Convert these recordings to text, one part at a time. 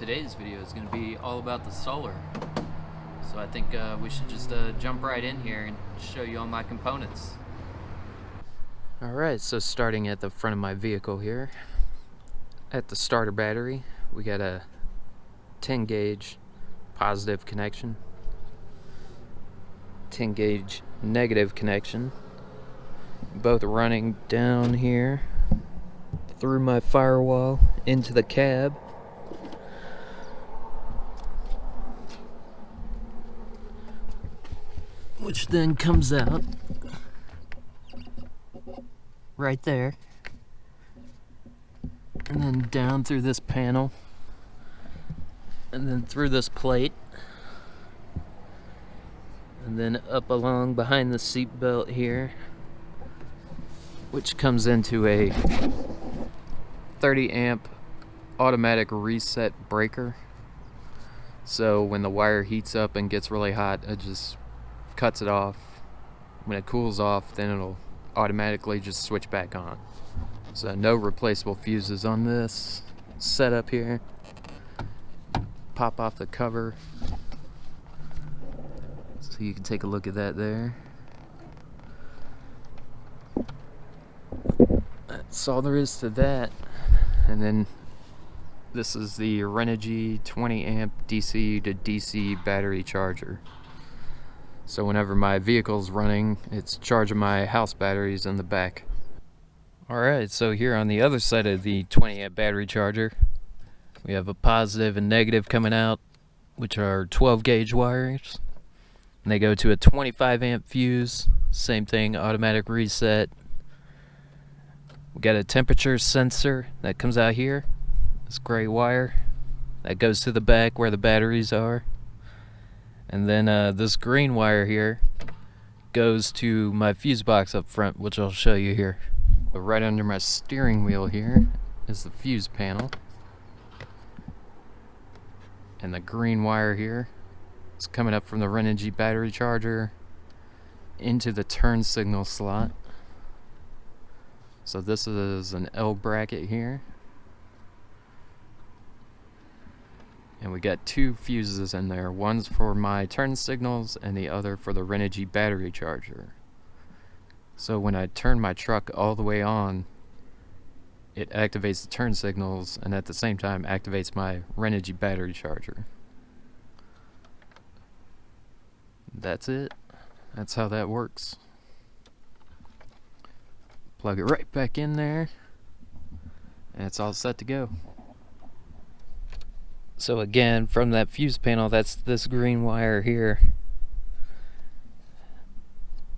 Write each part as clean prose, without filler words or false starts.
today's video is going to be all about the solar. So I think we should just jump right in here and show you all my components. Alright, so starting at the front of my vehicle here, at the starter battery, we got a 10 gauge positive connection, 10 gauge negative connection, both running down here through my firewall into the cab. Which then comes out right there, and then down through this panel, and then through this plate, and then up along behind the seat belt here, which comes into a 30 amp automatic reset breaker. So when the wire heats up and gets really hot, it just cuts it off. When it cools off, then it'll automatically just switch back on. So no replaceable fuses on this setup here. Pop off the cover so you can take a look at that there. That's all there is to that. And then this is the Renogy 20 amp DC to DC battery charger. So whenever my vehicle's running, it's charging my house batteries in the back. Alright, so here on the other side of the 20 amp battery charger, we have a positive and negative coming out, which are 12 gauge wires. And they go to a 25 amp fuse, same thing, automatic reset. We got a temperature sensor that comes out here, this gray wire, that goes to the back where the batteries are. And then this green wire here goes to my fuse box up front, which I'll show you here. But right under my steering wheel here is the fuse panel. And the green wire here is coming up from the Renogy battery charger into the turn signal slot. So this is an L bracket here. And we got two fuses in there. One's for my turn signals and the other for the Renogy battery charger. So when I turn my truck all the way on, it activates the turn signals and at the same time activates my Renogy battery charger. That's it. That's how that works. Plug it right back in there and it's all set to go. So again, from that fuse panel, that's this green wire here.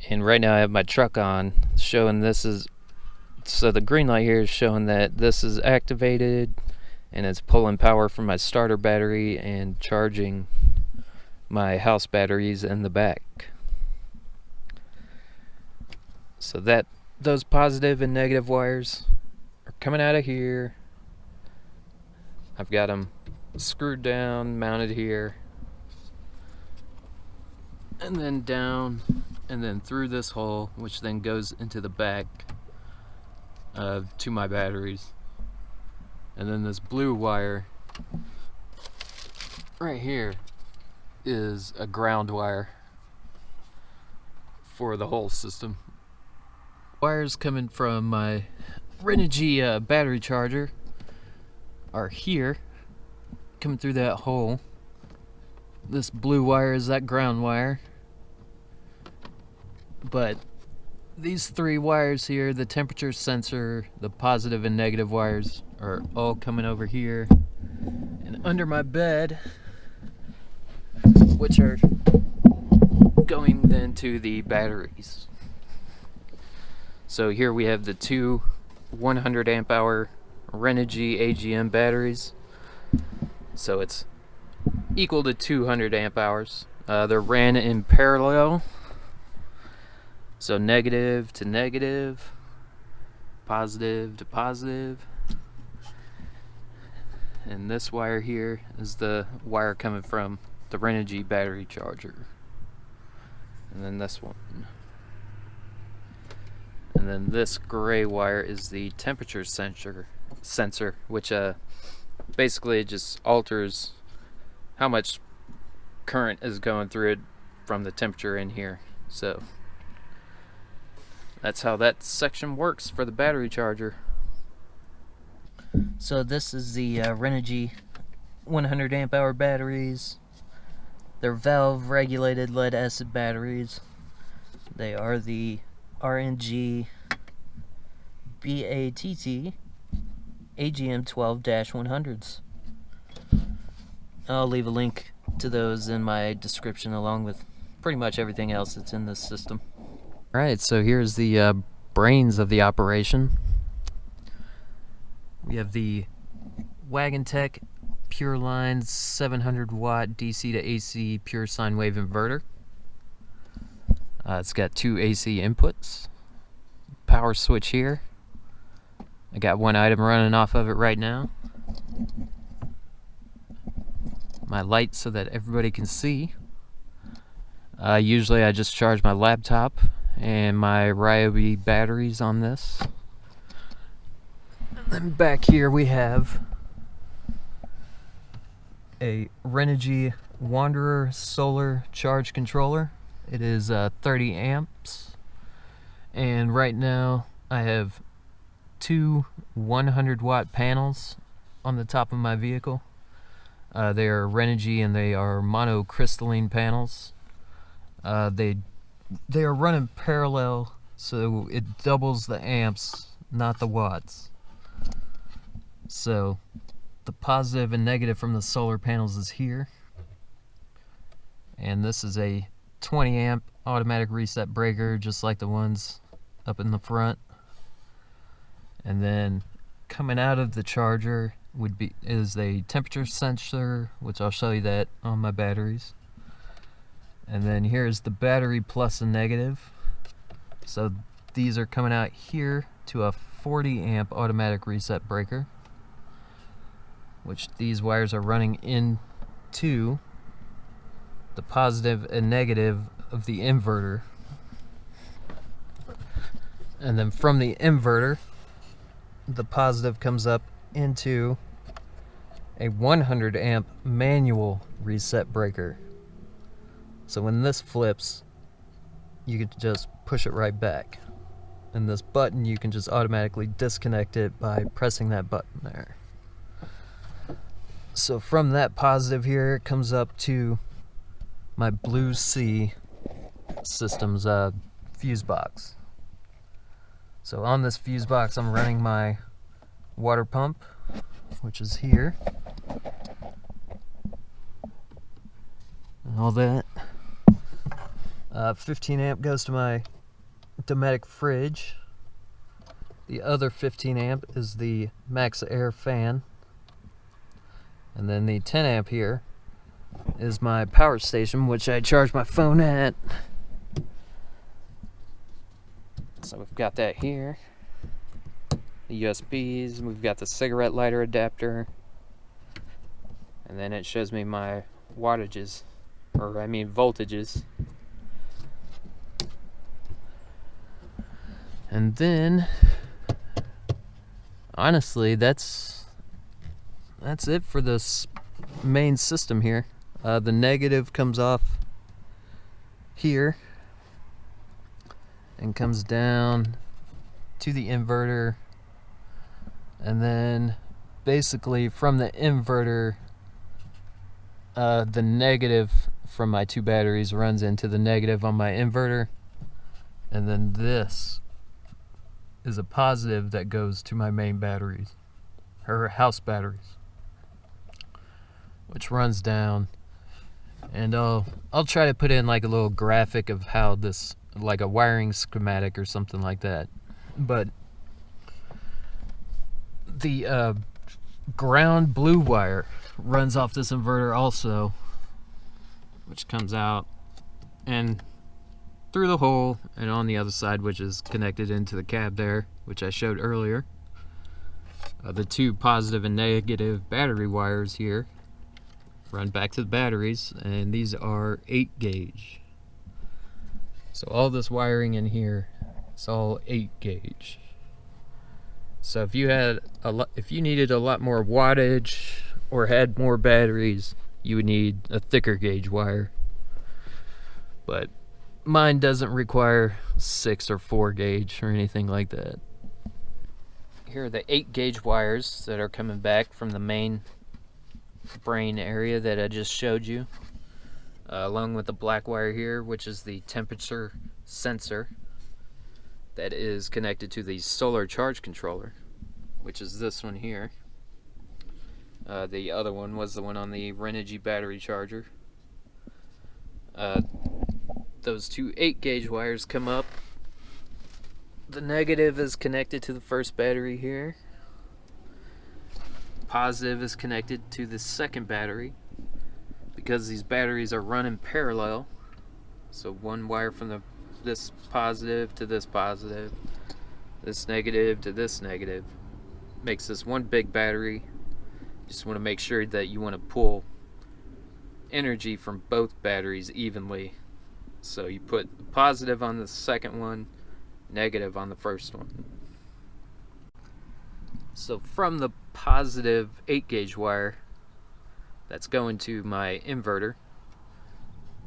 And right now I have my truck on, showing this is, so the green light here is showing that this is activated and it's pulling power from my starter battery and charging my house batteries in the back. So that those positive and negative wires are coming out of here. I've got them screwed down, mounted here, and then down, and then through this hole, which then goes into the back to my batteries. And then this blue wire right here is a ground wire for the whole system. Wires coming from my Renogy battery charger are here, coming through that hole. This blue wire is that ground wire. But these three wires here, the temperature sensor, the positive and negative wires, are all coming over here and under my bed, which are going then to the batteries. So here we have the two 100 amp hour Renogy AGM batteries. So it's equal to 200 amp hours. They're ran in parallel. So negative to negative, positive to positive. And this wire here is the wire coming from the Renogy battery charger. And then this one. And then this gray wire is the temperature sensor, which basically it just alters how much current is going through it from the temperature in here. So that's how that section works for the battery charger. So this is the Renogy 100 amp hour batteries. They're valve regulated lead acid batteries. They are the RNG BATT AGM 12-100s. I'll leave a link to those in my description along with pretty much everything else that's in this system. Alright, so here's the brains of the operation. We have the Wagentech Pure Line 700 watt DC to AC pure sine wave inverter. It's got 2 AC inputs, power switch here. I got one item running off of it right now. My light so that everybody can see. Usually I just charge my laptop and my Ryobi batteries on this. And then back here we have a Renogy Wanderer solar charge controller. It is 30 amps, and right now I have 2 100 watt panels on the top of my vehicle. They are Renogy and they are monocrystalline panels. They are running parallel, so it doubles the amps, not the watts. So the positive and negative from the solar panels is here, and this is a 20 amp automatic reset breaker, just like the ones up in the front. And then coming out of the charger is a temperature sensor, which I'll show you that on my batteries. And then here's the battery plus and negative. So these are coming out here to a 40 amp automatic reset breaker, which these wires are running into the positive and negative of the inverter. And then from the inverter, the positive comes up into a 100 amp manual reset breaker. So when this flips, you can just push it right back. And this button, you can just automatically disconnect it by pressing that button there. So from that positive here, it comes up to my Blue Sea Systems fuse box. So on this fuse box, I'm running my water pump, which is here, and all that. 15 amp goes to my Dometic fridge. The other 15 amp is the Max Air fan, and then the 10 amp here is my power station, which I charge my phone at. So we've got that here, the USBs, we've got the cigarette lighter adapter, and then it shows me my wattages, or I mean voltages. And then, honestly, that's it for this main system here. The negative comes off here and comes down to the inverter, and then basically from the inverter, the negative from my 2 batteries runs into the negative on my inverter, and then this is a positive that goes to my main batteries, or house batteries, which runs down. And I'll try to put in like a little graphic of how this, like a wiring schematic or something like that. But the ground blue wire runs off this inverter also, which comes out and through the hole and on the other side, which is connected into the cab there, which I showed earlier. The 2 positive and negative battery wires here run back to the batteries, and these are 8 gauge. So all this wiring in here, it's all 8 gauge. So if you had if you needed a lot more wattage or had more batteries, you would need a thicker gauge wire. But mine doesn't require 6 or 4 gauge or anything like that. Here are the 8 gauge wires that are coming back from the main brain area that I just showed you, along with the black wire here, which is the temperature sensor that is connected to the solar charge controller, which is this one here. The other one was the one on the Renogy battery charger. Those two 8 gauge wires come up. The negative is connected to the first battery here. Positive is connected to the second battery, because these batteries are running parallel. So one wire from this positive to this positive, this negative to this negative, makes this one big battery. Just want to make sure that you want to pull energy from both batteries evenly. So you put positive on the second one, negative on the first one. So from the positive 8 gauge wire that's going to my inverter,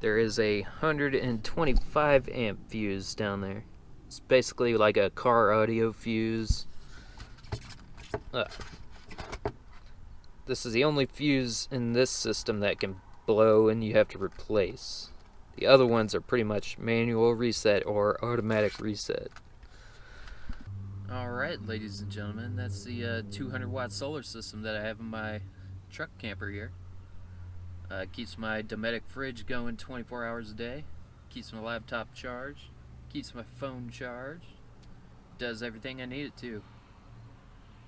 there is a 125 amp fuse down there. It's basically like a car audio fuse. This is the only fuse in this system that can blow and you have to replace. The other ones are pretty much manual reset or automatic reset. Alright, ladies and gentlemen, that's the 200 watt solar system that I have in my truck camper here. Keeps my Dometic fridge going 24 hours a day, keeps my laptop charged, keeps my phone charged, does everything I need it to.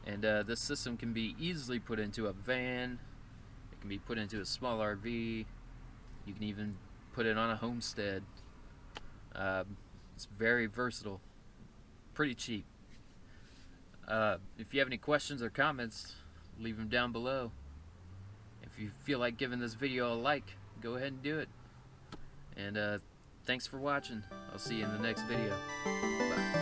And this system can be easily put into a van, it can be put into a small RV, you can even put it on a homestead. It's very versatile, pretty cheap. If you have any questions or comments, leave them down below. If you feel like giving this video a like, go ahead and do it. And thanks for watching. I'll see you in the next video. Bye.